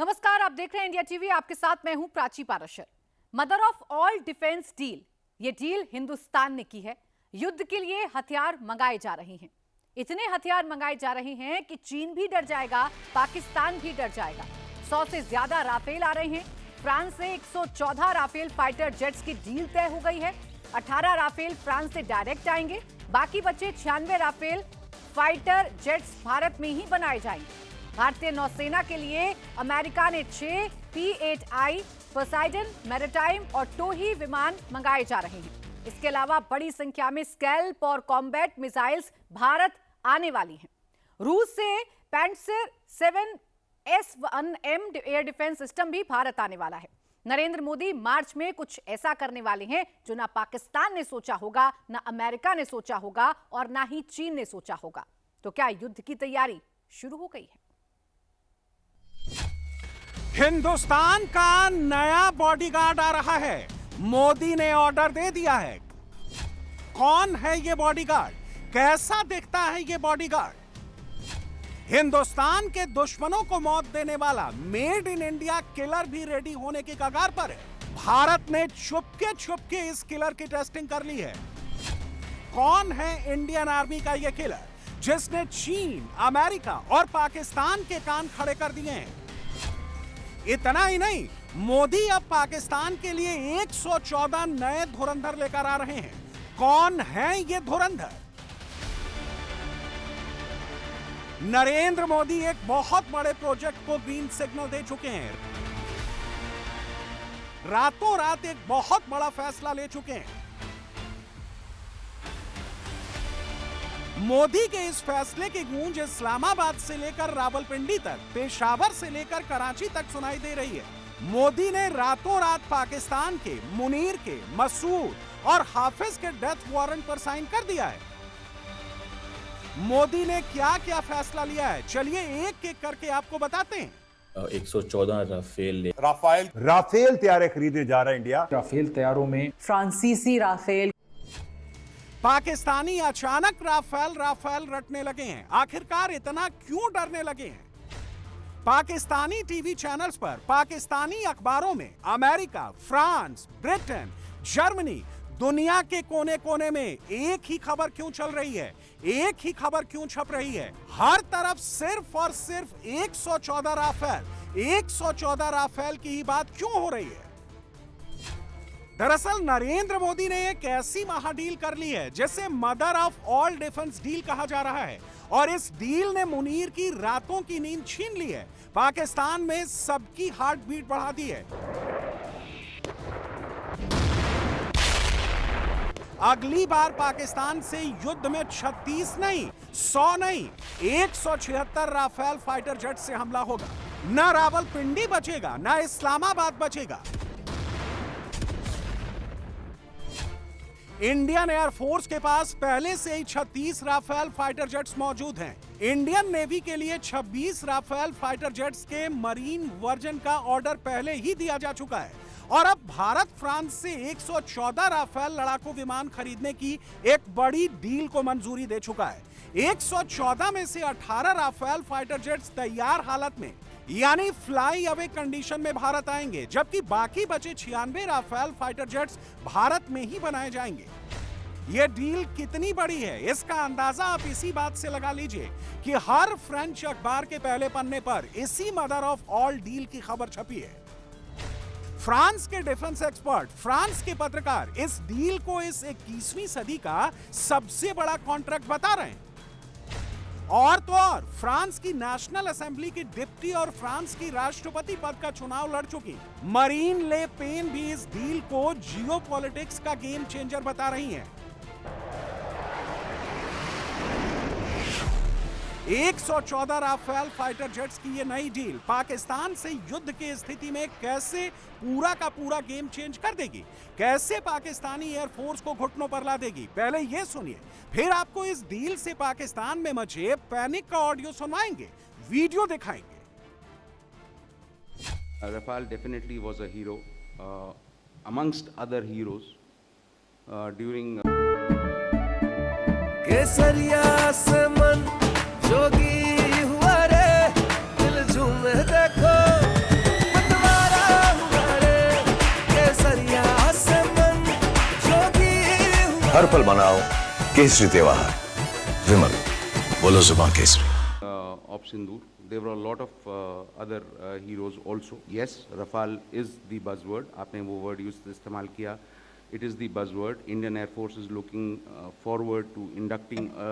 नमस्कार, आप देख रहे हैं इंडिया टीवी। आपके साथ मैं हूं Prachi Parashar. Mother of all defence deal, ये डील हिंदुस्तान ने की है। युद्ध के लिए हथियार मंगाए जा रहे हैं। इतने हथियार मंगाए जा रहे हैं कि चीन भी डर जाएगा, पाकिस्तान भी डर जाएगा। 100 से ज्यादा राफेल आ रहे हैं। फ्रांस से 114 राफेल फाइटर जेट्स की डील तय हो गई है। 18 राफेल फ्रांस से डायरेक्ट आएंगे। बाकी बचे 96 राफेल फाइटर जेट्स भारत में ही बनाए जाएंगे। भारतीय नौसेना के लिए अमेरिका ने 6 P-8I पोसाइडन, मैरीटाइम और टोही विमान मंगाए जा रहे हैं। इसके अलावा बड़ी संख्या में स्कैल्प और कॉम्बैट मिसाइल्स भारत आने वाली हैं। रूस से पैंट्सर 7S-1M एयर डिफेंस सिस्टम भी भारत आने वाला है। नरेंद्र मोदी मार्च में कुछ ऐसा करने वाले हैं जो ना पाकिस्तान ने सोचा होगा, ना अमेरिका ने सोचा होगा और ना ही चीन ने सोचा होगा। तो क्या युद्ध की तैयारी शुरू हो गई है? हिंदुस्तान का नया बॉडीगार्ड आ रहा है। मोदी ने ऑर्डर दे दिया है। कौन है ये बॉडीगार्ड? कैसा दिखता है ये बॉडीगार्ड? हिंदुस्तान के दुश्मनों को मौत देने वाला मेड इन इंडिया किलर भी रेडी होने की कगार पर है। भारत ने छुपके इस किलर की टेस्टिंग कर ली है। कौन है इंडियन आर्मी का ये किलर जिसने चीन, अमेरिका और पाकिस्तान के कान खड़े कर दिए हैं? इतना ही नहीं, मोदी अब पाकिस्तान के लिए 114 नए धुरंधर लेकर आ रहे हैं। कौन है ये धुरंधर? नरेंद्र मोदी एक बहुत बड़े प्रोजेक्ट को ग्रीन सिग्नल दे चुके हैं। रातों रात एक बहुत बड़ा फैसला ले चुके हैं। मोदी के इस फैसले की गूंज इस्लामाबाद से लेकर रावलपिंडी तक, पेशावर से लेकर कराची तक सुनाई दे रही है। मोदी ने रातों रात पाकिस्तान के मुनीर के, मसूद और हाफिज के डेथ वारंट पर साइन कर दिया है। मोदी ने क्या क्या फैसला लिया है, चलिए एक एक करके आपको बताते हैं। 114 राफेल तैयारे खरीदने जा रहा है इंडिया। राफेल तैयारों में फ्रांसीसी राफेल। पाकिस्तानी अचानक राफेल रटने लगे हैं। आखिरकार इतना क्यों डरने लगे हैं? पाकिस्तानी टीवी चैनल्स पर, पाकिस्तानी अखबारों में अमेरिका, फ्रांस, ब्रिटेन, जर्मनी, दुनिया के कोने कोने में एक ही खबर क्यों चल रही है? एक ही खबर क्यों छप रही है? हर तरफ सिर्फ और सिर्फ 114 राफेल की ही बात क्यों हो रही है? दरअसल नरेंद्र मोदी ने एक ऐसी महाडील कर ली है जिसे mother of all defence deal कहा जा रहा है, और इस डील ने मुनीर की रातों की नींद छीन ली है। पाकिस्तान में सबकी हार्ट बीट बढ़ा दी है। अगली बार पाकिस्तान से युद्ध में 36 नहीं, 100 नहीं, 176 राफेल फाइटर जेट से हमला होगा। न रावलपिंडी बचेगा, न इस्लामाबाद बचेगा। इंडियन एयरफोर्स के पास पहले से ही 36 राफेल फाइटर जेट्स मौजूद हैं। इंडियन नेवी के लिए 26 राफेल फाइटर जेट्स के मरीन वर्जन का ऑर्डर पहले ही दिया जा चुका है, और अब भारत फ्रांस से 114 राफेल लड़ाकू विमान खरीदने की एक बड़ी डील को मंजूरी दे चुका है। 114 में से 18 राफेल फाइटर जेट्स तैयार हालत में, यानी फ्लाई अवे कंडीशन में भारत आएंगे, जबकि बाकी बचे 96 राफेल फाइटर जेट्स भारत में ही बनाए जाएंगे। यह डील कितनी बड़ी है, इसका अंदाजा आप इसी बात से लगा लीजिए कि हर फ्रेंच अखबार के पहले पन्ने पर इसी मदर ऑफ ऑल डील की खबर छपी है। फ्रांस के डिफेंस एक्सपर्ट, फ्रांस के पत्रकार इस डील को इस 21वीं सदी का सबसे बड़ा कॉन्ट्रैक्ट बता रहे हैं। और तो और फ्रांस की नेशनल असेंबली की डिप्टी और फ्रांस की राष्ट्रपति पद का चुनाव लड़ चुकी मरीन ले पेन भी इस डील को जियोपॉलिटिक्स का गेम चेंजर बता रही हैं। 114 राफेल फाइटर जेट्स की ये नई डील पाकिस्तान से युद्ध की स्थिति में कैसे पूरा का पूरा गेम चेंज कर देगी, कैसे पाकिस्तानी एयरफोर्स को घुटनों पर ला देगी, पहले ये सुनिए, फिर आपको इस डील से पाकिस्तान में मचे पैनिक का ऑडियो सुनवाएंगे, वीडियो दिखाएंगे। Rafale definitely was a hero amongst other heroes during केसरिया से मन जोगी हुआ रे, दिल झूमे देखो हर पल मनाओ केसरी त्योहार। विमल, बोलो जुबान Kesari. Of Sindoor. There were a lot of other heroes also. Yes, Rafale is the buzzword. आपने वो word इस्तेमाल किया. It is the buzzword. Indian Air Force is looking forward to inducting a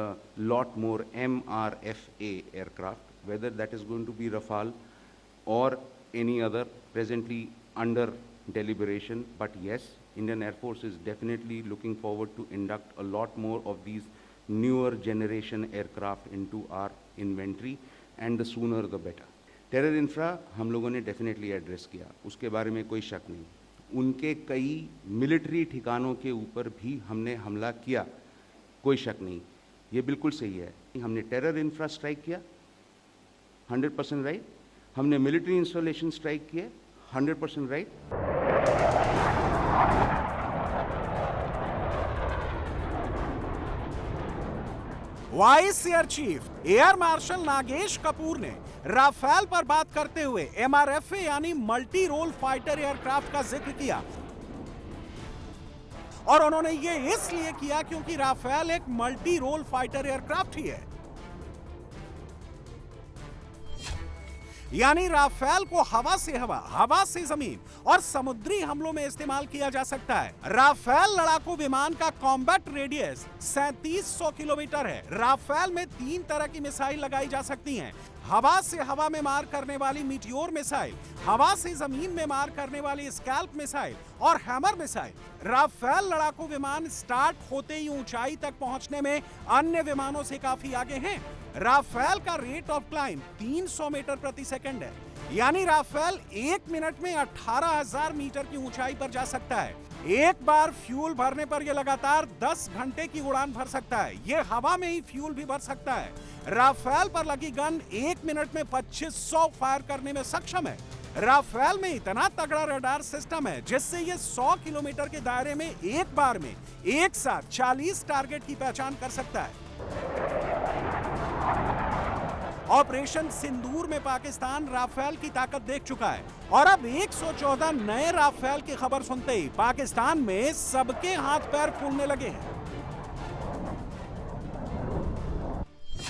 lot more MRFA aircraft. Whether that is going to be Rafale or any other, presently under deliberation. But yes, Indian Air Force is definitely looking forward to induct a lot more of these newer generation aircraft into our inventory, and the sooner the better. Terror infra हम लोगों ने definitely address किया, उसके बारे में कोई शक नहीं। उनके कई मिलिट्री ठिकानों के ऊपर भी हमने हमला किया, कोई शक नहीं, ये बिल्कुल सही है। हमने टेरर इंफ्रा स्ट्राइक किया, 100% राइट। हमने मिलिट्री इंस्टॉलेशन स्ट्राइक किए, 100% right. Vice air chief air marshal Nagesh Kapoor ने राफेल पर बात करते हुए एमआरएफए यानी मल्टी रोल फाइटर एयरक्राफ्ट का जिक्र किया, और उन्होंने ये इसलिए किया क्योंकि राफेल एक मल्टी रोल फाइटर एयरक्राफ्ट ही है, यानी राफेल को हवा से हवा, हवा से जमीन और समुद्री हमलों में इस्तेमाल किया जा सकता है। राफेल लड़ाकू विमान का कॉम्बैट रेडियस 3700 किलोमीटर है। राफेल में 3 तरह की मिसाइल लगाई जा सकती हैं। हवा से हवा में मार करने वाली मीटियोर मिसाइल, हवा से जमीन में मार करने वाली स्कैल्प मिसाइल और हैमर मिसाइल। राफेल लड़ाकू विमान स्टार्ट होते ही ऊंचाई तक पहुंचने में अन्य विमानों से काफी आगे हैं। राफेल का रेट ऑफ क्लाइंब 300 मीटर प्रति सेकंड है, यानी राफेल 1 मिनट में 18,000 मीटर की ऊंचाई पर जा सकता है। एक बार फ्यूल भरने पर यह लगातार 10 घंटे की उड़ान भर सकता है। यह हवा में ही फ्यूल भी भर सकता है। राफेल पर लगी गन 1 मिनट में 2500 फायर करने में सक्षम है। राफेल में इतना तगड़ा रडार सिस्टम है जिससे यह 100 किलोमीटर के दायरे में एक बार में एक साथ 40 टारगेट की पहचान कर सकता है। ऑपरेशन सिंदूर में पाकिस्तान राफेल की ताकत देख चुका है, और अब 114 नए राफेल की खबर सुनते ही पाकिस्तान में सबके हाथ पैर फूलने लगे हैं।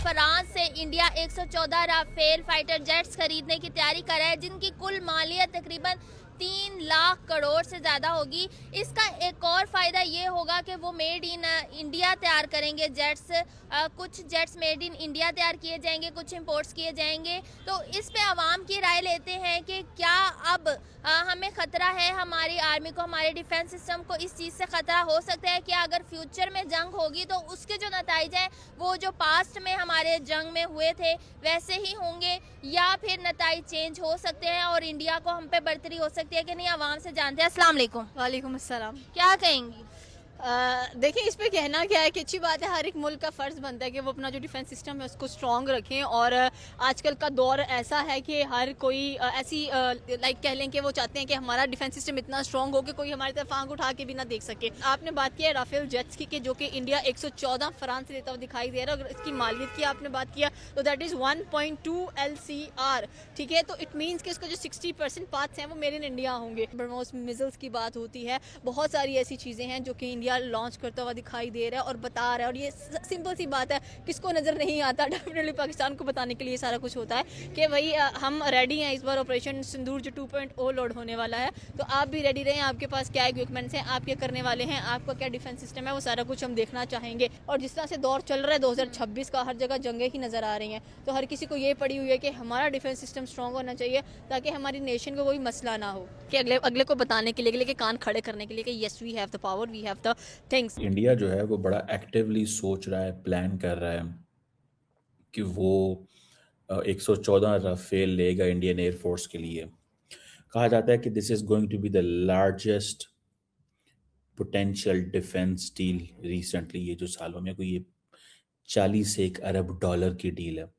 फ्रांस से इंडिया 114 राफेल फाइटर जेट्स खरीदने की तैयारी कर रहा है, जिनकी कुल मालियत तकरीबन 3 लाख करोड़ से ज़्यादा होगी। इसका एक और फ़ायदा ये होगा कि वो मेड इन इंडिया तैयार करेंगे जेट्स। कुछ जेट्स मेड इन इंडिया तैयार किए जाएंगे, कुछ इंपोर्ट्स किए जाएंगे। तो इस पे आवाम की राय लेते हैं कि क्या अब हमें ख़तरा है, हमारी आर्मी को, हमारे डिफेंस सिस्टम को इस चीज़ से ख़तरा हो सकता है कि अगर फ्यूचर में जंग होगी तो उसके जो नतीजे हैं वो जो पास्ट में हमारे जंग में हुए थे वैसे ही होंगे, या फिर नतीजे चेंज हो सकते हैं और इंडिया को हम पे बढ़तरी हो सकती है कि नहीं, आवाम से जानते हैं। अस्सलाम वालेकुम। वालेकुम अस्सलाम। क्या कहेंगी? देखिए, इस पे कहना क्या है कि अच्छी बात है, हर एक मुल्क का फ़र्ज़ बनता है कि वो अपना जो डिफेंस सिस्टम है उसको स्ट्रॉन्ग रखें। और आजकल का दौर ऐसा है कि हर कोई ऐसी लाइक कह लें कि वो चाहते हैं कि हमारा डिफेंस सिस्टम इतना स्ट्रॉन्ग हो कि कोई हमारी तरफ आंख उठा के भी ना देख सके। आपने बात की है राफेल जेट्स की कि जो कि इंडिया 114 फ्रांस से लेता हुआ दिखाई दे रहा है। अगर इसकी मालियत की आपने बात किया तो दैट इज़ 1.2 LCR, ठीक है। तो इट मीन्स कि इसका जो 60% पार्ट्स हैं वो मेड इन इंडिया होंगे। ब्रह्मोस मिसाइल्स की बात होती है, बहुत सारी ऐसी चीज़ें हैं जो कि इंडिया लॉन्च करता हुआ दिखाई दे रहा है और बता रहा है। और ये सिंपल सी बात है, किसको नज़र नहीं आता, डेफिनेटली पाकिस्तान को बताने के लिए सारा कुछ होता है कि भाई हम रेडी हैं। इस बार ऑपरेशन सिंदूर जो 2.0 लोड होने वाला है, तो आप भी रेडी रहें। आपके पास क्या इक्विपमेंट्स हैं, आप क्या करने वाले हैं, आपका क्या डिफेंस सिस्टम है, वो सारा कुछ हम देखना चाहेंगे। और जिस तरह से दौर चल रहा है 2026 का, हर जगह जंगें ही नज़र आ रही हैं, तो हर किसी को ये पड़ी हुई है कि हमारा डिफेंस सिस्टम स्ट्रॉन्ग होना चाहिए ताकि हमारी नेशन को कोई मसला ना हो, कि अगले को बताने के लिए, कान खड़े करने के लिए कि yes we have the power, we have the things. India जो है वो बड़ा एक्टिवली सोच रहा है, प्लान कर रहा है कि वो 114 राफेल लेगा इंडियन एयरफोर्स के लिए। कहा जाता है कि this is going to be the largest potential defence deal recently, ये जो सालों में कोई ये 40 अरब डॉलर की डील है।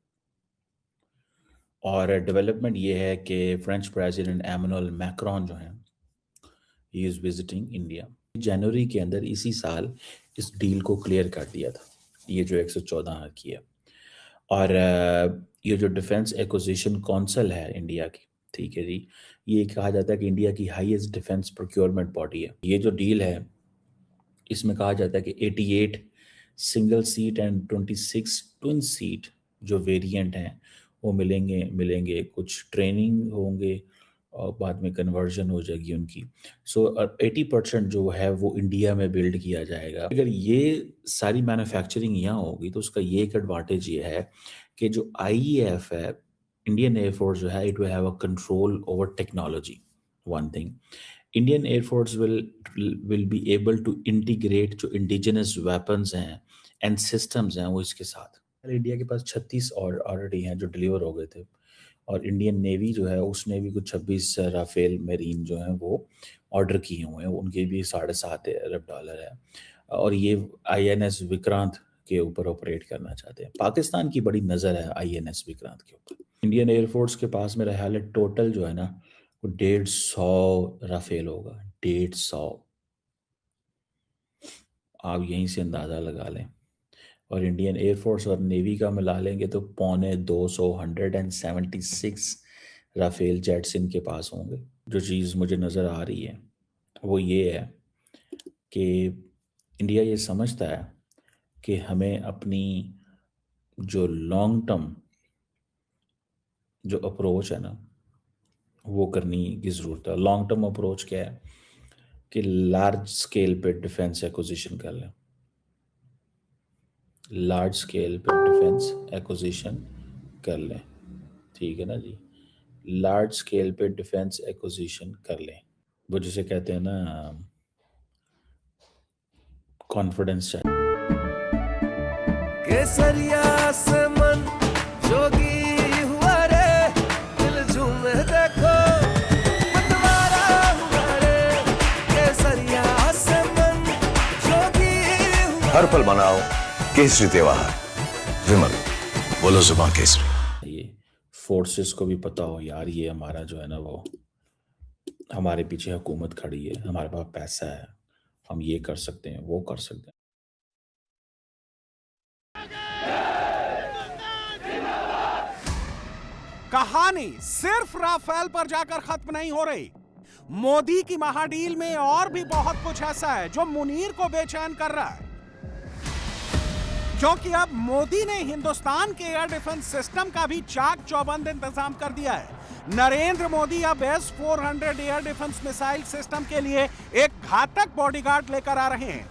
और डेवलपमेंट ये है कि फ्रेंच प्रेसिडेंट एमैनुअल मैक्रोन जो हैं, ही इज़ विजिटिंग इंडिया। जनवरी के अंदर इसी साल इस डील को क्लियर कर दिया था, ये जो 114 की है। और ये जो डिफेंस एक्विजिशन काउंसिल है इंडिया की, ठीक है जी, ये कहा जाता है कि इंडिया की हाईएस्ट डिफेंस प्रोक्योरमेंट बॉडी है। ये जो डील है इसमें कहा जाता है कि 88 single seat and 26 twin seat जो वेरिएंट हैं वो मिलेंगे कुछ ट्रेनिंग होंगे और बाद में कन्वर्जन हो जाएगी उनकी। सो 80% जो है वो इंडिया में बिल्ड किया जाएगा। अगर ये सारी मैन्युफैक्चरिंग यहाँ होगी तो उसका ये एक एडवांटेज ये है कि जो IEF है, इंडियन एयरफोर्स जो है, it will have a control over technology. One thing, Indian air force will be able to integrate जो इंडिजिनस वेपन्स हैं एंड सिस्टम्स हैं वो इसके साथ। इंडिया के पास 36 और ऑलरेडी हैं जो डिलीवर हो गए थे, और इंडियन नेवी जो है उसने भी कुछ 26 राफेल मेरीन जो हैं वो ऑर्डर किए हुए हैं, उनके भी $7.5 अरब है, और ये INS विक्रांत के ऊपर ऑपरेट करना चाहते हैं। पाकिस्तान की बड़ी नज़र है INS विक्रांत के ऊपर। इंडियन एयरफोर्स के पास मेरा ख्याल है टोटल जो है ना वो 150 राफेल होगा, 150। आप यहीं से अंदाज़ा लगा लें, और इंडियन एयरफोर्स और नेवी का मिला लेंगे तो 176 राफेल जेट्स इनके पास होंगे। जो चीज़ मुझे नज़र आ रही है वो ये है कि इंडिया ये समझता है कि हमें अपनी जो लॉन्ग टर्म जो अप्रोच है ना वो करने की ज़रूरत है। लॉन्ग टर्म अप्रोच क्या है कि लार्ज स्केल पे डिफेंस एक्विजिशन कर लें, लार्ज स्केल पे डिफेंस एक्विजिशन कर लें, ठीक है ना जी, लार्ज स्केल पे डिफेंस एक्विजिशन कर लें। वो जिसे कहते हैं ना कॉन्फिडेंस चाहिए। केसरिया से मन जोगी हुआ रे, दिल झूमे देखो मतवारा हुआ रे। केसरिया से मन जोगी हुआ। हर पल मनाओ केसरी त्योहार। विमल, बोलो जुबान केसरी। ये फोर्सेस को भी पता हो यार, ये हमारा जो है ना वो हमारे पीछे हुकूमत खड़ी है, हमारे पास पैसा है, हम ये कर सकते हैं वो कर सकते हैं। कहानी सिर्फ राफेल पर जाकर खत्म नहीं हो रही। मोदी की महाडील में और भी बहुत कुछ ऐसा है जो मुनीर को बेचैन कर रहा है, क्योंकि अब मोदी ने हिंदुस्तान के एयर डिफेंस सिस्टम का भी चाक चौबंद इंतजाम कर दिया है। नरेंद्र मोदी अब S-400 air defence missile system के लिए एक घातक बॉडीगार्ड लेकर आ रहे हैं।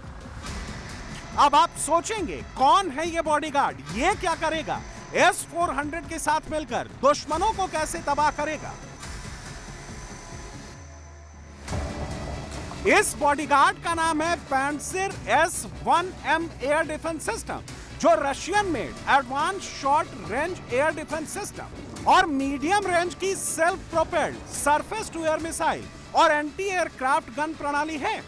अब आप सोचेंगे कौन है ये बॉडीगार्ड, ये क्या करेगा, S-400 के साथ मिलकर दुश्मनों को कैसे तबाह करेगा। इस बॉडीगार्ड का नाम है Pantsir S-1M air defence system, जो Russian made advance short range air defence system और मीडियम रेंज की self propelled surface to air missile और एंटी एयरक्राफ्ट गन प्रणाली है।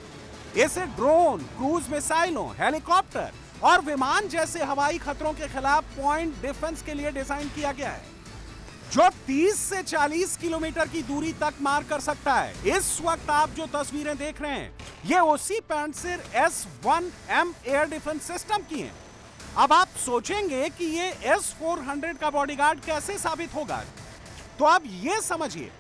इसे ड्रोन, क्रूज मिसाइलों, हेलीकॉप्टर और विमान जैसे हवाई खतरों के खिलाफ पॉइंट डिफेंस के लिए डिजाइन किया गया है, जो 30 से 40 किलोमीटर की दूरी तक मार कर सकता है। इस वक्त आप जो तस्वीरें देख रहे हैं ये उसी पैंट्सिर S-1M एयर डिफेंस सिस्टम की हैं। अब आप सोचेंगे कि ये S-400 का बॉडीगार्ड कैसे साबित होगा, तो अब ये समझिए,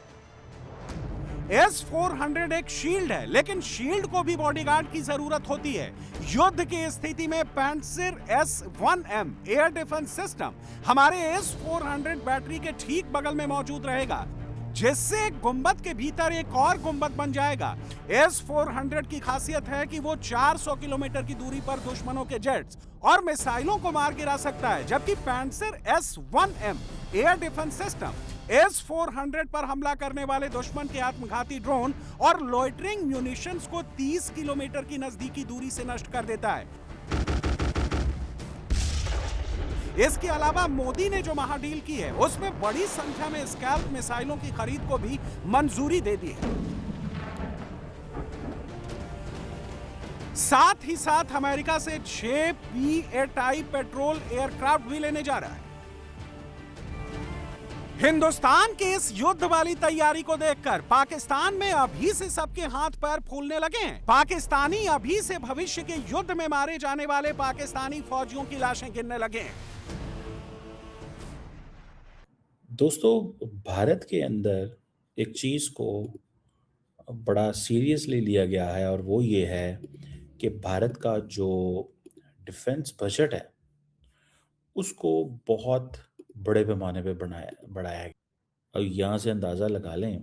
S-400 एक शील्ड है, लेकिन शील्ड को भी बॉडीगार्ड की जरूरत होती है। युद्ध की स्थिति में पैंट्सिर S-1M एयर डिफेंस सिस्टम हमारे S-400 बैटरी के ठीक बगल में मौजूद रहेगा, जिससे एक गुंबद के भीतर एक और गुंबद बन जाएगा। S-400 की खासियत है कि वो 400 किलोमीटर की दूरी पर दुश्मनों के जेट्स और मिसाइलों को मार गिरा सकता है, जबकि पैंट्सिर S-1M air defence system S-400 पर हमला करने वाले दुश्मन के आत्मघाती ड्रोन और लॉइटरिंग म्यूनिशंस को 30 किलोमीटर की नजदीकी दूरी से नष्ट कर देता है। इसके अलावा मोदी ने जो महाडील की है उसमें बड़ी संख्या में स्कैल्प मिसाइलों की खरीद को भी मंजूरी दे दी है। साथ ही साथ अमेरिका से 6 P-8 टाइप पेट्रोल एयरक्राफ्ट भी लेने जा रहा है। हिंदुस्तान के इस युद्ध वाली तैयारी को देखकर पाकिस्तान में अभी से सबके हाथ पैर फूलने लगे हैं। पाकिस्तानी अभी से भविष्य के युद्ध में मारे जाने वाले पाकिस्तानी फौजियों की लाशें गिनने लगे हैं। दोस्तों, भारत के अंदर एक चीज़ को बड़ा सीरियसली लिया गया है और वो ये है कि भारत का जो डिफेंस बजट है उसको बहुत बड़े पैमाने पे बढ़ाया गया। और यहाँ से अंदाज़ा लगा लें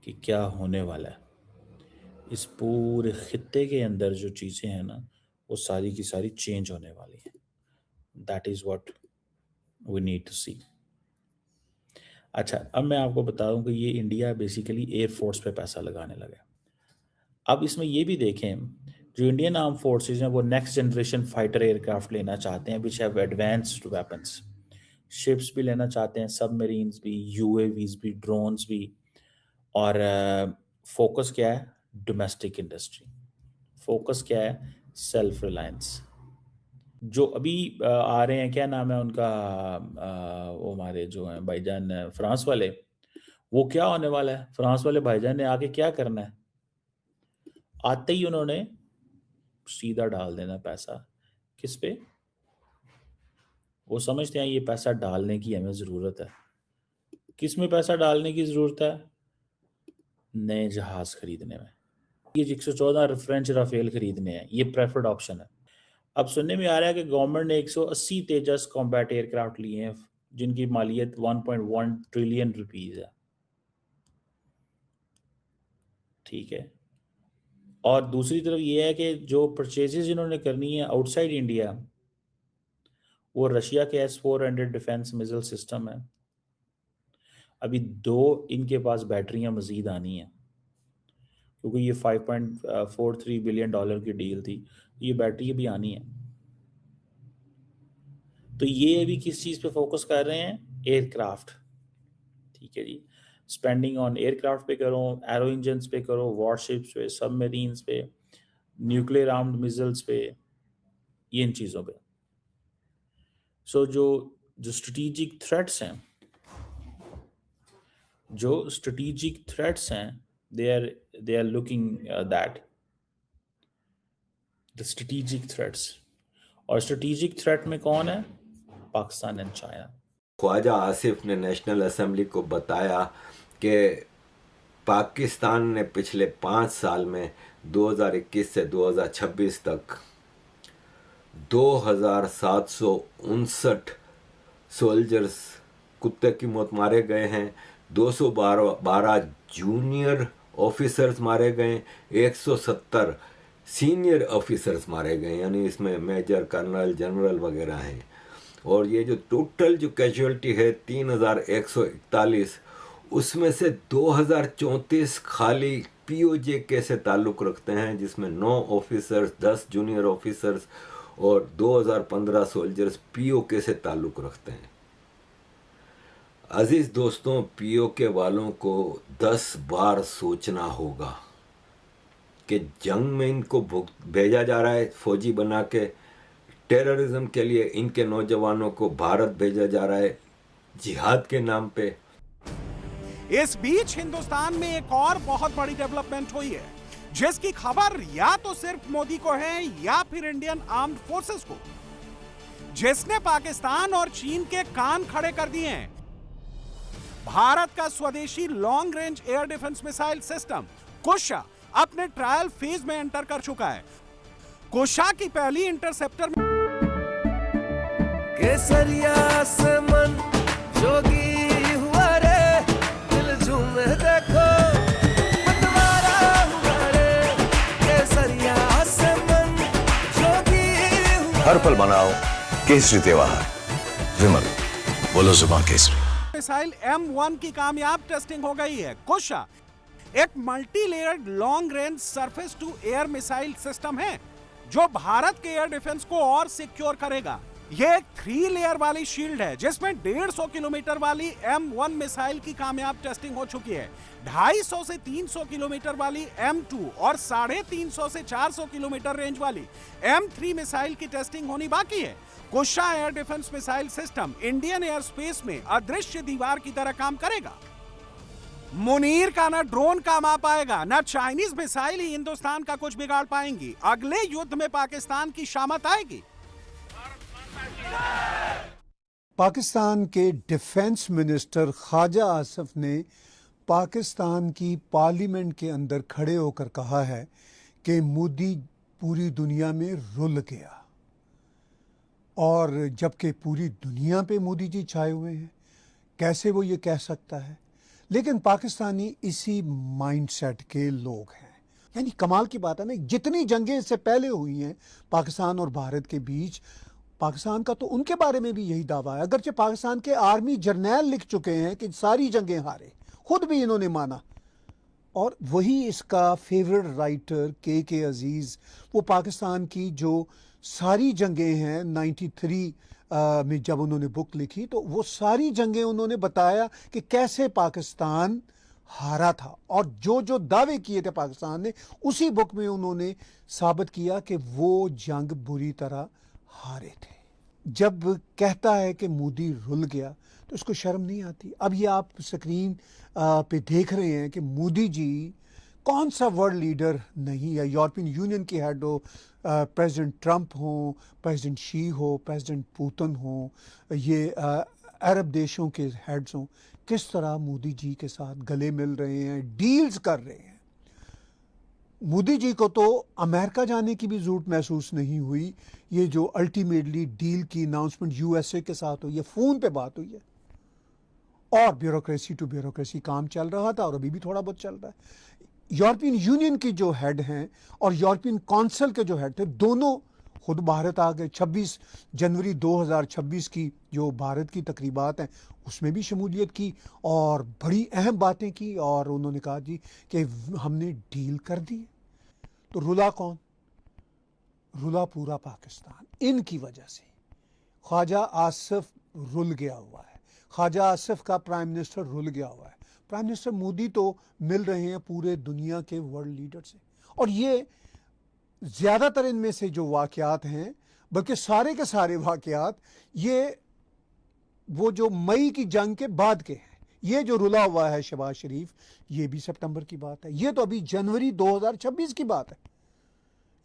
कि क्या होने वाला है। इस पूरे खित्ते के अंदर जो चीज़ें हैं ना वो सारी की सारी चेंज होने वाली हैं। That is what we need to see. अच्छा, अब मैं आपको बता दूं कि ये इंडिया बेसिकली एयरफोर्स पे पैसा लगाने लगा। अब इसमें ये भी देखें, जो इंडियन आर्म फोर्सेज हैं वो नेक्स्ट जनरेशन फाइटर एयरक्राफ्ट लेना चाहते हैं which have advanced weapons. Ships भी लेना चाहते हैं, सबमरीन्स भी, यूएवीज भी, ड्रोन्स भी। और फोकस क्या है? Domestic industry. फोकस क्या है? Self reliance. जो अभी आ रहे हैं, क्या नाम है उनका, वो हमारे जो हैं भाईजान फ्रांस वाले, वो क्या होने वाला है? फ्रांस वाले भाईजान ने आके क्या करना है? आते ही उन्होंने सीधा डाल देना पैसा किस पे? वो समझते हैं ये पैसा डालने की हमें ज़रूरत है। किस में पैसा डालने की ज़रूरत है? नए जहाज़ खरीदने में। ये 114 फ्रेंच राफेल खरीदने हैं, ये प्रेफर्ड ऑप्शन है। अब सुनने में आ रहा है कि गवर्नमेंट ने 180 तेजस कॉम्बैट एयरक्राफ्ट लिए हैं जिनकी मालियत 1.1 ट्रिलियन रुपीस है। ठीक है। और दूसरी तरफ ये है कि जो परचेजेज इन्होंने करनी है आउटसाइड इंडिया, वो रशिया के S-400 डिफेंस मिसाइल सिस्टम है। अभी 2 इनके पास बैटरियां मजीद आनी है क्योंकि ये $5.43 बिलियन की डील थी, ये बैटरी भी आनी है। तो ये अभी किस चीज़ पे फोकस कर रहे हैं? एयरक्राफ्ट। ठीक है जी, स्पेंडिंग ऑन एयरक्राफ्ट पे करो, एरो इंजन्स पे करो, वॉरशिप्स पे, सबमरीन्स पे, न्यूक्लियर आर्म्ड मिसाइल्स पे, ये इन चीज़ों पे। सो जो स्ट्रेटेजिक थ्रेट्स हैं, they are looking that the strategic threats। और स्ट्रेटेजिक थ्रेट में कौन है? Pakistan and China. ख्वाजा आसिफ ने नेशनल असेंबली को बताया कि पाकिस्तान ने पिछले 5 साल में 2021 से 2026 तक 2759 सोल्जर्स कुत्ते की मौत मारे गए हैं, 212 जूनियर ऑफिसर्स मारे गए, 170 सीनियर ऑफिसर्स मारे गए, यानी इसमें मेजर, कर्नल, जनरल वगैरह हैं। और ये जो टोटल जो कैजुअल्टी है 3141, उसमें से 2034 खाली पीओजे के से ताल्लुक़ रखते हैं, जिसमें 9 ऑफिसर्स, 10 जूनियर ऑफिसर्स और 2015 सोल्जर्स पीओके से ताल्लुक़ रखते हैं। अजीज़ दोस्तों, पीओके वालों को 10 बार सोचना होगा कि जंग में इनको भेजा जा रहा है फौजी बना के, टेररिज्म के लिए इनके नौजवानों को भारत भेजा जा रहा है जिहाद के नाम पे। इस बीच हिंदुस्तान में एक और बहुत बड़ी डेवलपमेंट हुई है जिसकी खबर या तो सिर्फ मोदी को है या फिर इंडियन आर्म्ड फोर्सेस को, जिसने पाकिस्तान और चीन के कान खड़े कर दिए हैं। भारत का स्वदेशी long range air defence missile system Kusha अपने ट्रायल फेज में एंटर कर चुका है। कुशा की पहली इंटरसेप्टर में केसरिया से मन जोगी हुआ रे, दिल झूमे देखो मतवारा हुआ रे, केसरिया से मन जोगी हुआ। हर पल मनाओ केसरी त्योहार। विमल, बोलो जुबान केसरी। मिसाइल M1 की कामयाब टेस्टिंग हो गई है। कुशा एक multi layered long range surface to air missile system है जो भारत के एयर डिफेंस को और सिक्योर करेगा। यह एक 3 लेयर वाली शील्ड है जिसमें 150 किलोमीटर वाली M1 मिसाइल की कामयाब टेस्टिंग हो चुकी है, 250 से 300 किलोमीटर वाली M2 और 350 से 400 किलोमीटर रेंज वाली M3 मिसाइल की टेस्टिंग होनी बाकी है। Kusha air defence missile system Indian air space में अदृश्य दीवार की तरह काम करेगा। मुनीर का ना ड्रोन काम आ पाएगा, ना चाइनीज मिसाइल ही हिंदुस्तान का कुछ बिगाड़ पाएंगी। अगले युद्ध में पाकिस्तान की शामत आएगी। पाकिस्तान के डिफेंस मिनिस्टर ख्वाजा आसिफ ने पाकिस्तान की पार्लियामेंट के अंदर खड़े होकर कहा है कि मोदी पूरी दुनिया में रुल गया, और जबकि पूरी दुनिया पे मोदी जी छाए हुए हैं, कैसे वो ये कह सकता है? लेकिन पाकिस्तानी इसी माइंडसेट के लोग हैं। यानी कमाल की बात है ना, जितनी जंगें इससे पहले हुई हैं पाकिस्तान और भारत के बीच, पाकिस्तान का तो उनके बारे में भी यही दावा है। अगरचे पाकिस्तान के आर्मी जर्नैल लिख चुके हैं कि सारी जंगें हारे, खुद भी इन्होंने माना। और वही इसका फेवरेट राइटर के अजीज़, वो पाकिस्तान की जो सारी जंगें हैं 93 में जब उन्होंने बुक लिखी, तो वो सारी जंगें उन्होंने बताया कि कैसे पाकिस्तान हारा था, और जो जो दावे किए थे पाकिस्तान ने, उसी बुक में उन्होंने साबित किया कि वो जंग बुरी तरह हारे थे। जब कहता है कि मोदी रुल गया तो उसको शर्म नहीं आती। अब ये आप स्क्रीन पे देख रहे हैं कि मोदी जी कौन सा वर्ल्ड लीडर नहीं है, यूरोपियन यूनियन की हेड हो, प्रेसिडेंट ट्रंप हो, प्रेसिडेंट शी हो, प्रेसिडेंट पुतिन हो, ये अरब देशों के हेड्स हों, किस तरह मोदी जी के साथ गले मिल रहे हैं, डील्स कर रहे हैं। मोदी जी को तो अमेरिका जाने की भी ज़रूरत महसूस नहीं हुई। ये जो अल्टीमेटली डील की अनाउंसमेंट यूएसए के साथ हुई है, फ़ोन पे बात हुई है, और ब्यूरोक्रेसी टू ब्यूरोक्रेसी काम चल रहा था, और अभी भी थोड़ा बहुत चल रहा है। यूरोपियन यूनियन की जो हेड हैं और यूरोपियन काउंसिल के जो हेड थे, दोनों खुद भारत आ गए। 26 जनवरी 2026 की जो भारत की तकरीबात हैं उसमें भी शमूलियत की, और बड़ी अहम बातें की, और उन्होंने कहा जी कि हमने डील कर दी। तो रुला कौन? रुला पूरा पाकिस्तान। इनकी वजह से ख्वाजा आसिफ रुल गया हुआ है। ख्वाजा आसिफ का प्राइम मिनिस्टर रुल गया हुआ है। प्राइम मिनिस्टर मोदी तो मिल रहे हैं पूरे दुनिया के वर्ल्ड लीडर से, और ये ज़्यादातर इनमें से जो वाक़यात हैं, बल्कि सारे के सारे वाक़यात, ये वो जो मई की जंग के बाद के हैं। ये जो रुला हुआ है शहबाज शरीफ, ये भी सितंबर की बात है। ये तो अभी जनवरी 2026 की बात है।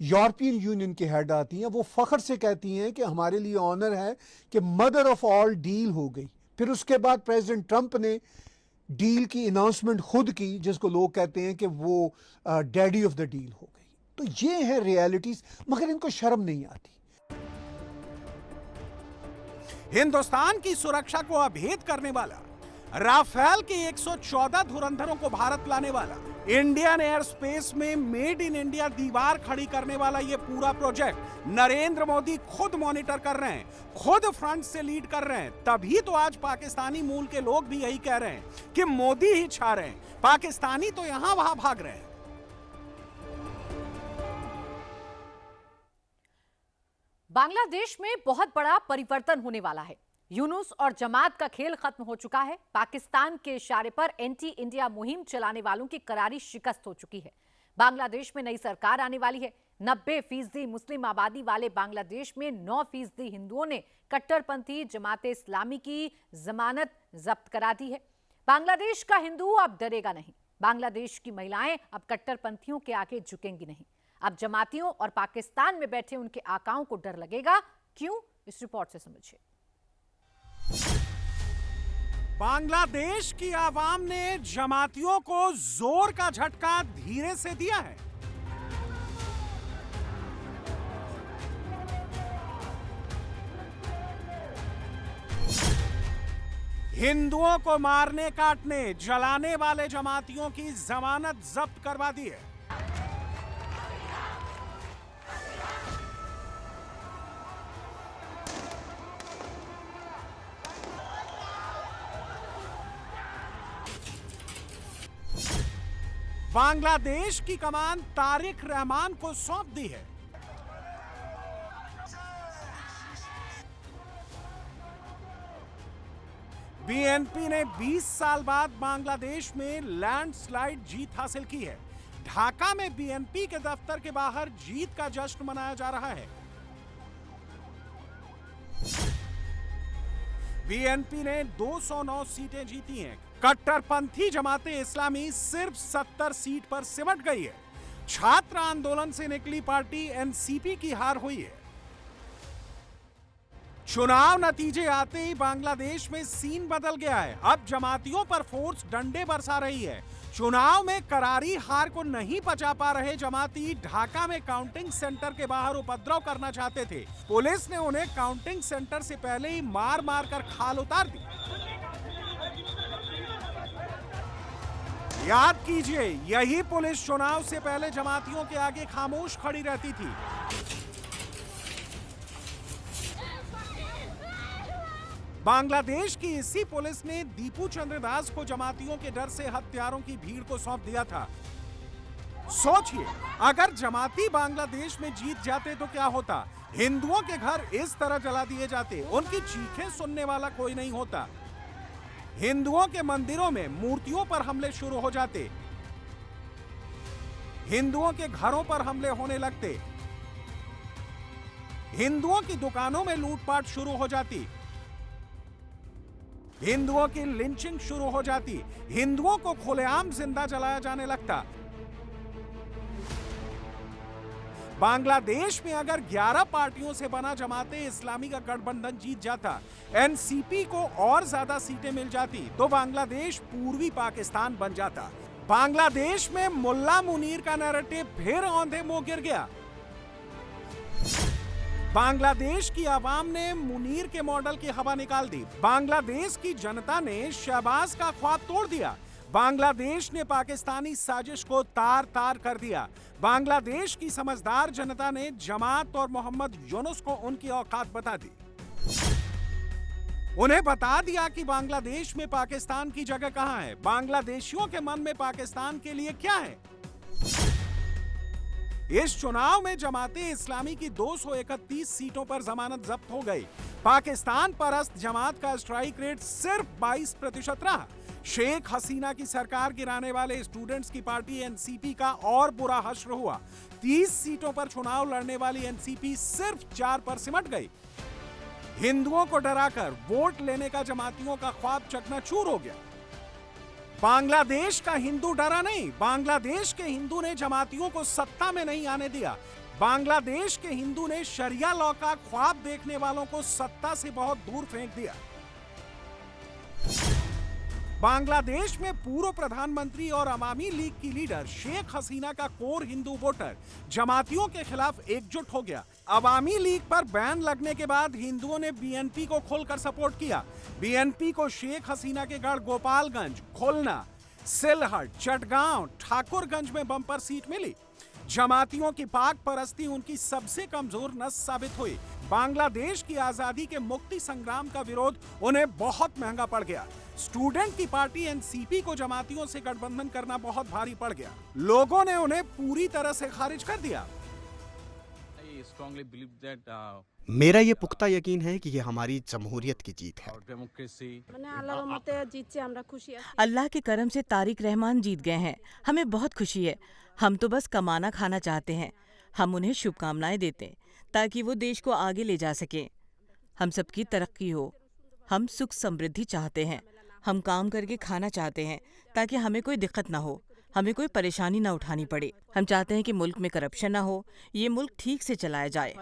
यूरोपियन यूनियन की हेड आती हैं, वो फ़ख्र से कहती हैं कि हमारे लिए ऑनर है कि मदर ऑफ ऑल डील हो गई। फिर उसके बाद प्रेसिडेंट ट्रंप ने डील की अनाउंसमेंट खुद की, जिसको लोग कहते हैं कि वो डैडी ऑफ द डील हो गई। तो ये है रियलिटीज, मगर इनको शर्म नहीं आती। हिंदुस्तान की सुरक्षा को अभेद करने वाला, राफेल के 114 धुरंधरों को भारत लाने वाला, इंडियन एयर स्पेस में मेड इन इंडिया दीवार खड़ी करने वाला ये पूरा प्रोजेक्ट नरेंद्र मोदी खुद मॉनिटर कर रहे हैं, खुद फ्रंट से लीड कर रहे हैं। तभी तो आज पाकिस्तानी मूल के लोग भी यही कह रहे हैं कि मोदी ही छा रहे हैं, पाकिस्तानी तो यहां वहां भाग रहे हैं। बांग्लादेश में बहुत बड़ा परिवर्तन होने वाला है। यूनुस और जमात का खेल खत्म हो चुका है। पाकिस्तान के इशारे पर एंटी इंडिया मुहिम चलाने वालों की करारी शिकस्त हो चुकी है। बांग्लादेश में नई सरकार आने वाली है। 90% मुस्लिम आबादी वाले बांग्लादेश में 9% हिंदुओं ने कट्टरपंथी जमाते इस्लामी की जमानत जब्त करा दी है। बांग्लादेश का हिंदू अब डरेगा नहीं। बांग्लादेश की महिलाएं अब कट्टरपंथियों के आगे झुकेंगी नहीं। अब जमातियों और पाकिस्तान में बैठे उनके आकाओं को डर लगेगा। क्यों? इस रिपोर्ट से समझिए। बांग्लादेश की आवाम ने जमातियों को जोर का झटका धीरे से दिया है। हिंदुओं को मारने, काटने, जलाने वाले जमातियों की जमानत जब्त करवा दी है। बांग्लादेश की कमान तारिक रहमान को सौंप दी है। बीएनपी ने 20 साल बाद बांग्लादेश में लैंडस्लाइड जीत हासिल की है। ढाका में बीएनपी के दफ्तर के बाहर जीत का जश्न मनाया जा रहा है। बीएनपी ने 209 सीटें जीती हैं। कट्टरपंथी जमाते इस्लामी सिर्फ 70 सीट पर सिमट गई है। छात्र आंदोलन से निकली पार्टी एनसीपी की हार हुई है। चुनाव नतीजे आते ही बांग्लादेश में सीन बदल गया है। अब जमातियों पर फोर्स डंडे बरसा रही है। चुनाव में करारी हार को नहीं पचा पा रहे जमाती ढाका में काउंटिंग सेंटर के बाहर उपद्रव करना चाहते थे। पुलिस ने उन्हें काउंटिंग सेंटर से पहले ही मार मार कर खाल उतार दी। याद कीजिए, यही पुलिस चुनाव से पहले जमातियों के आगे खामोश खड़ी रहती थी। बांग्लादेश की इसी पुलिस ने दीपू चंद्र दास को जमातियों के डर से हत्यारों की भीड़ को सौंप दिया था। सोचिए, अगर जमाती बांग्लादेश में जीत जाते तो क्या होता। हिंदुओं के घर इस तरह जला दिए जाते, उनकी चीखें सुनने वाला कोई नहीं होता। हिंदुओं के मंदिरों में मूर्तियों पर हमले शुरू हो जाते, हिंदुओं के घरों पर हमले होने लगते, हिंदुओं की दुकानों में लूटपाट शुरू हो जाती, हिंदुओं की लिंचिंग शुरू हो जाती, हिंदुओं को खुलेआम जिंदा जलाया जाने लगता। बांग्लादेश में अगर 11 पार्टियों से बना जमाते इस्लामी का गठबंधन जीत जाता, एनसीपी को और ज्यादा सीटें मिल जाती, तो बांग्लादेश पूर्वी पाकिस्तान बन जाता। बांग्लादेश में मुल्ला मुनीर का नैरेटिव फिर औंधे मुंह गिर गया। बांग्लादेश की आवाम ने मुनीर के मॉडल की हवा निकाल दी। बांग्लादेश की जनता ने शहबाज का ख्वाब तोड़ दिया। बांग्लादेश ने पाकिस्तानी साजिश को तार तार कर दिया। बांग्लादेश की समझदार जनता ने जमात और मोहम्मद यूनुस को उनकी औकात बता दी। उन्हें बता दिया कि बांग्लादेश में पाकिस्तान की जगह कहां है, बांग्लादेशियों के मन में पाकिस्तान के लिए क्या है। इस चुनाव में जमाते इस्लामी की 231 सीटों पर जमानत जब्त हो गई। पाकिस्तान परस्त जमात का स्ट्राइक रेट सिर्फ 22% रहा। शेख हसीना की सरकार गिराने वाले स्टूडेंट्स की पार्टी एनसीपी का और बुरा हश्र हुआ। 30 सीटों पर चुनाव लड़ने वाली एनसीपी सिर्फ 4 पर सिमट गई। हिंदुओं को डराकर वोट लेने का जमातियों का ख्वाब चकनाचूर हो गया। बांग्लादेश का हिंदू डरा नहीं, बांग्लादेश के हिंदू ने जमातियों को सत्ता में नहीं आने दिया। बांग्लादेश के हिंदू ने शरिया लॉ का ख्वाब देखने वालों को सत्ता से बहुत दूर फेंक दिया। बांग्लादेश में पूर्व प्रधानमंत्री और अवामी लीग की लीडर शेख हसीना का कोर हिंदू वोटर जमातियों के खिलाफ एकजुट हो गया। अवामी लीग पर बैन लगने के बाद हिंदुओं ने बीएनपी को खुलकर सपोर्ट किया। बीएनपी को शेख हसीना के गढ़ गोपालगंज, खुलना, सिलहट, चटगांव, ठाकुरगंज में बम्पर सीट मिली। जमातियों की पाक परस्ती उनकी सबसे कमजोर नस साबित हुई। बांग्लादेश की आजादी के मुक्ति संग्राम का विरोध उन्हें बहुत महंगा पड़ गया। स्टूडेंट की पार्टी एनसीपी को जमातियों से गठबंधन करना बहुत भारी पड़ गया। लोगों ने उन्हें पूरी तरह से खारिज कर दिया। मेरा ये पुख्ता यकीन है कि ये हमारी जमहूरियत की जीत है। अल्लाह के करम से तारिक रहमान जीत गए हैं, हमें बहुत खुशी है। हम तो बस कमाना खाना चाहते हैं। हम उन्हें शुभकामनाएं देते हैं ताकि वो देश को आगे ले जा सके। हम सबकी तरक्की हो। हम सुख समृद्धि चाहते हैं। हम काम करके खाना चाहते हैं ताकि हमें कोई दिक्कत ना हो, हमें कोई परेशानी ना उठानी पड़े। हम चाहते हैं कि मुल्क में करप्शन ना हो, ये मुल्क ठीक से चलाया जाए।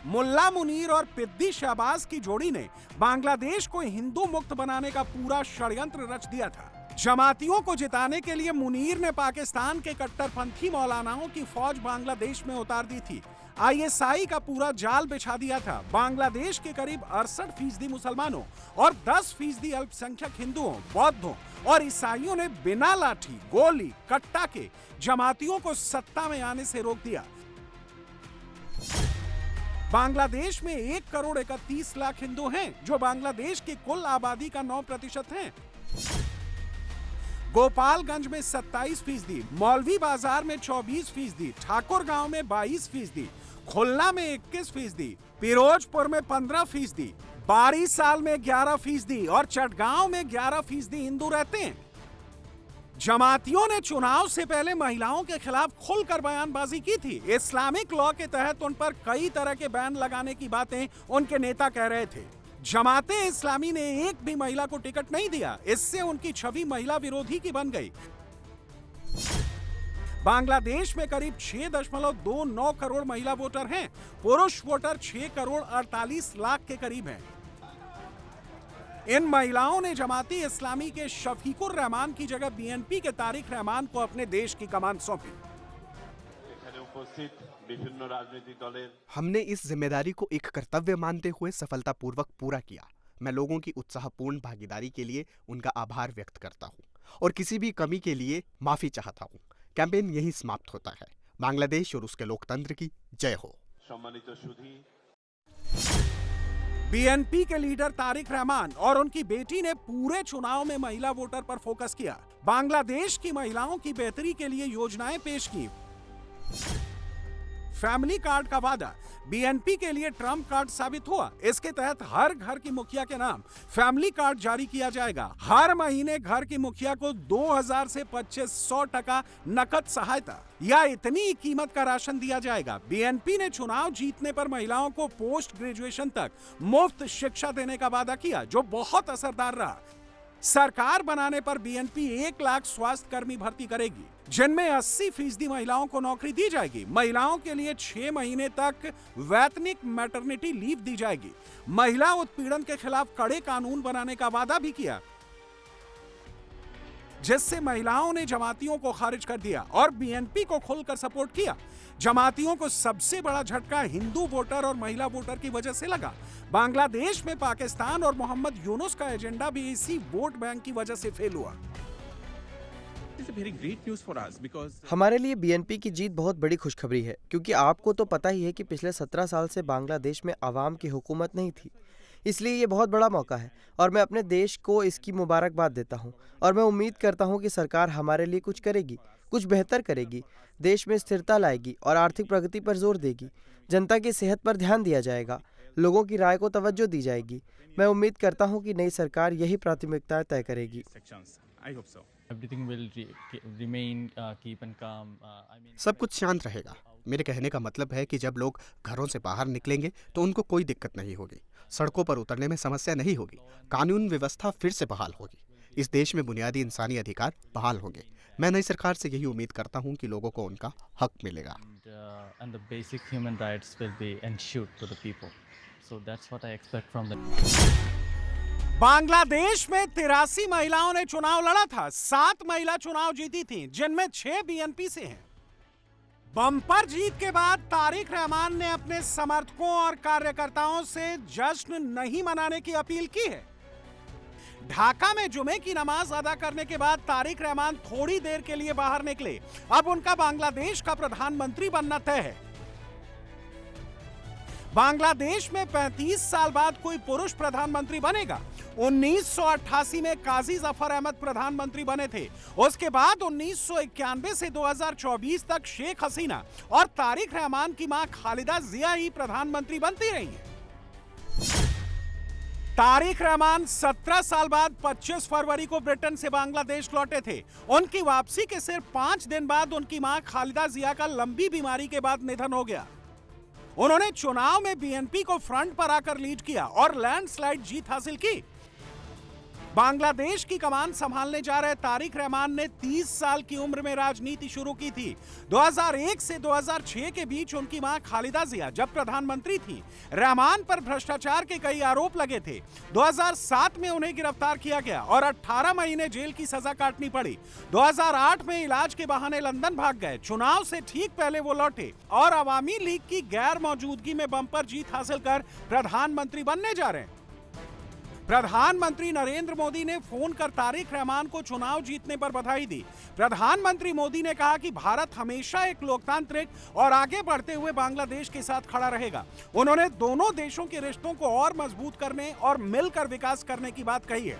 मुल्ला मुनीर और पिद्दी शहबाज की जोड़ी ने बांग्लादेश को हिंदू मुक्त बनाने का पूरा षड्यंत्र रच दिया था। जमातियों को जिताने के लिए मुनीर ने पाकिस्तान के कट्टरपंथी मौलानाओं की फौज बांग्लादेश में उतार दी थी। आईएसआई का पूरा जाल बिछा दिया था। बांग्लादेश के करीब 68% मुसलमानों और 10% अल्पसंख्यक हिंदुओं, बौद्धों और ईसाइयों ने बिना लाठी, गोली, कट्टा के जमातियों को सत्ता में आने से रोक दिया। बांग्लादेश में 1,31,00,000 हिंदू हैं, जो बांग्लादेश की कुल आबादी का 9% हैं। गोपालगंज में 27%, मौलवी बाजार में 24%, ठाकुर गांव में 22%, खुलना में 21%, पिरोजपुर में 15%, बारी साल में 11% और चटगांव में 11% हिंदू रहते हैं। जमातियों ने चुनाव से पहले महिलाओं के खिलाफ खुलकर बयानबाजी की थी। इस्लामिक लॉ के तहत उन पर कई तरह के बैन लगाने की बातें उनके नेता कह रहे थे। जमाते इस्लामी ने एक भी महिला को टिकट नहीं दिया। इससे उनकी छवि महिला विरोधी की बन गई। बांग्लादेश में करीब 6.29 करोड़ महिला वोटर हैं। पुरुष वोटर 6,48,00,000 के करीब हैं। इन महिलाओं ने जमाती इस्लामी के शफीकुर रहमान की जगह बीएनपी के तारिक रहमान को अपने देश की कमान सौंपी। हमने इस जिम्मेदारी को एक कर्तव्य मानते हुए सफलतापूर्वक पूरा किया। मैं लोगों की उत्साहपूर्ण भागीदारी के लिए उनका आभार व्यक्त करता हूं और किसी भी कमी के लिए माफी चाहता हूं। कैंपेन यही समाप्त होता है। बांग्लादेश और उसके लोकतंत्र की जय हो। बीएनपी के लीडर तारिक रहमान और उनकी बेटी ने पूरे चुनाव में महिला वोटर पर फोकस किया। बांग्लादेश की महिलाओं की बेहतरी के लिए योजनाएं पेश की। फैमिली कार्ड का वादा बीएनपी के लिए ट्रम्प कार्ड साबित हुआ। इसके तहत हर घर की मुखिया के नाम फैमिली कार्ड जारी किया जाएगा। हर महीने घर की मुखिया को 2000 से 2500 टका नकद सहायता या इतनी कीमत का राशन दिया जाएगा। बीएनपी ने चुनाव जीतने पर महिलाओं को पोस्ट ग्रेजुएशन तक मुफ्त शिक्षा देने का वादा किया, जो बहुत असरदार रहा। सरकार बनाने पर बीएनपी 1 लाख स्वास्थ्य कर्मी भर्ती करेगी, जिनमें 80% महिलाओं को नौकरी दी जाएगी। महिलाओं के लिए 6 महीने तक वैतनिक मैटरनिटी लीव दी जाएगी। महिला उत्पीड़न के खिलाफ कड़े कानून बनाने का वादा भी किया, जिससे महिलाओं ने जमातियों को खारिज कर दिया और बीएनपी को खुलकर सपोर्ट किया। जमातियों को सबसे बड़ा झटका हिंदू वोटर और महिला वोटर की वजह से लगा। बांग्लादेश में पाकिस्तान और मोहम्मद यूनुस का एजेंडा भी इसी वोट बैंक की वजह से फेल हुआ। हमारे लिए बीएनपी की जीत बहुत बड़ी खुशखबरी है, क्योंकि आपको तो पता ही है कि पिछले 17 साल से बांग्लादेश में आवाम की हुकूमत नहीं थी। इसलिए ये बहुत बड़ा मौका है और मैं अपने देश को इसकी मुबारकबाद देता हूँ और मैं उम्मीद करता हूँ कि सरकार हमारे लिए कुछ करेगी, कुछ बेहतर करेगी, देश में स्थिरता लाएगी और आर्थिक प्रगति पर जोर देगी। जनता की सेहत पर ध्यान दिया जाएगा, लोगों की राय को तवज्जो दी जाएगी। मैं उम्मीद करता हूँ कि नई सरकार यही प्राथमिकताएं तय करेगी। सब कुछ शांत रहेगा। मेरे कहने का मतलब है कि जब लोग घरों से बाहर निकलेंगे तो उनको कोई दिक्कत नहीं होगी। सड़कों पर उतरने में समस्या नहीं होगी। कानून व्यवस्था फिर से बहाल होगी। इस देश में बुनियादी इंसानी अधिकार बहाल होंगे। मैं नई सरकार से यही उम्मीद करता हूं कि लोगों को उनका हक मिलेगा। बांग्लादेश में 83 महिलाओं ने चुनाव लड़ा था। 7 महिला चुनाव जीती थीं, जिनमें 6 बीएनपी से हैं। बम्पर जीत के बाद तारिक रहमान ने अपने समर्थकों और कार्यकर्ताओं से जश्न नहीं मनाने की अपील की है। ढाका में जुमे की नमाज अदा करने के बाद तारिक रहमान थोड़ी देर के लिए बाहर निकले। अब उनका बांग्लादेश का प्रधानमंत्री बनना तय है। बांग्लादेश में 35 साल बाद कोई पुरुष प्रधानमंत्री बनेगा। 1988 में काजी जफर अहमद प्रधानमंत्री बने थे। उसके बाद 1991 से 2024 तक शेख हसीना और तारिक रहमान की मां खालिदा जिया ही प्रधानमंत्री बनती रही हैं। तारिक रहमान 17 साल बाद 25 फरवरी को ब्रिटेन से बांग्लादेश लौटे थे। उनकी वापसी के सिर्फ 5 दिन बाद उनकी मां खालिदा जिया का लंबी बीमारी के बाद निधन हो गया। उन्होंने चुनाव में बीएनपी को फ्रंट पर आकर लीड किया और लैंडस्लाइड जीत हासिल की। बांग्लादेश की कमान संभालने जा रहे तारिक रहमान ने 30 साल की उम्र में राजनीति शुरू की थी। 2001 से 2006 के बीच उनकी मां खालिदा जिया जब प्रधानमंत्री थी, रहमान पर भ्रष्टाचार के कई आरोप लगे थे। 2007 में उन्हें गिरफ्तार किया गया और 18 महीने जेल की सजा काटनी पड़ी। 2008 में इलाज के बहाने लंदन भाग गए। चुनाव से ठीक पहले वो लौटे और अवामी लीग की गैर मौजूदगी में बम्पर जीत हासिल कर प्रधानमंत्री बनने जा रहे हैं। प्रधानमंत्री नरेंद्र मोदी ने फोन कर तारिक रहमान को चुनाव जीतने पर बधाई दी। प्रधानमंत्री मोदी ने कहा कि भारत हमेशा एक लोकतांत्रिक और आगे बढ़ते हुए बांग्लादेश के साथ खड़ा रहेगा। उन्होंने दोनों देशों के रिश्तों को और मजबूत करने और मिलकर विकास करने की बात कही है।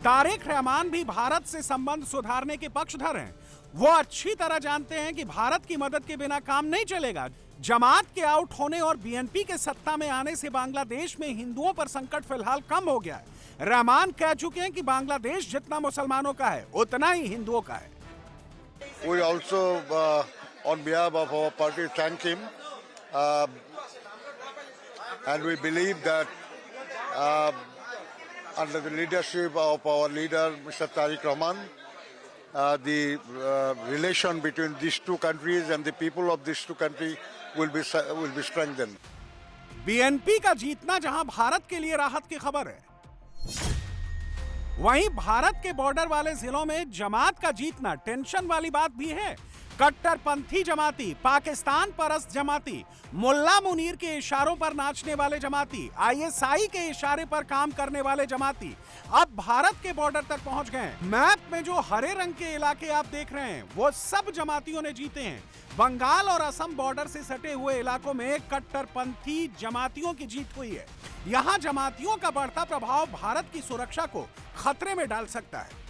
तारिक रहमान भी भारत से संबंध सुधारने के पक्षधर हैं। वो अच्छी तरह जानते हैं कि भारत की मदद के बिना काम नहीं चलेगा। जमात के आउट होने और बीएनपी के सत्ता में आने से बांग्लादेश में हिंदुओं पर संकट फिलहाल कम हो गया है। रहमान कह चुके हैं कि बांग्लादेश जितना मुसलमानों का है उतना ही हिंदुओं का है। We also, on behalf of our party, thank him, and we believe that under the leadership of our leader, Mr. Tariq Rahman, the relation between these two countries and the people of these two countries will be strengthened. BNP का जीतना जहां भारत के लिए राहत की खबर है, वहीं भारत के बॉर्डर वाले जिलों में जमात का जीतना टेंशन वाली बात भी है। कट्टरपंथी जमाती, पाकिस्तान परस्त जमाती, मुल्ला मुनीर के इशारों पर नाचने वाले जमाती, आईएसआई के इशारे पर काम करने वाले जमाती अब भारत के बॉर्डर तक पहुंच गए। मैप में जो हरे रंग के इलाके आप देख रहे हैं वो सब जमातियों ने जीते हैं। बंगाल और असम बॉर्डर से सटे हुए इलाकों में कट्टरपंथी जमातियों की जीत हुई है। यहां जमातियों का बढ़ता प्रभाव भारत की सुरक्षा को खतरे में डाल सकता है।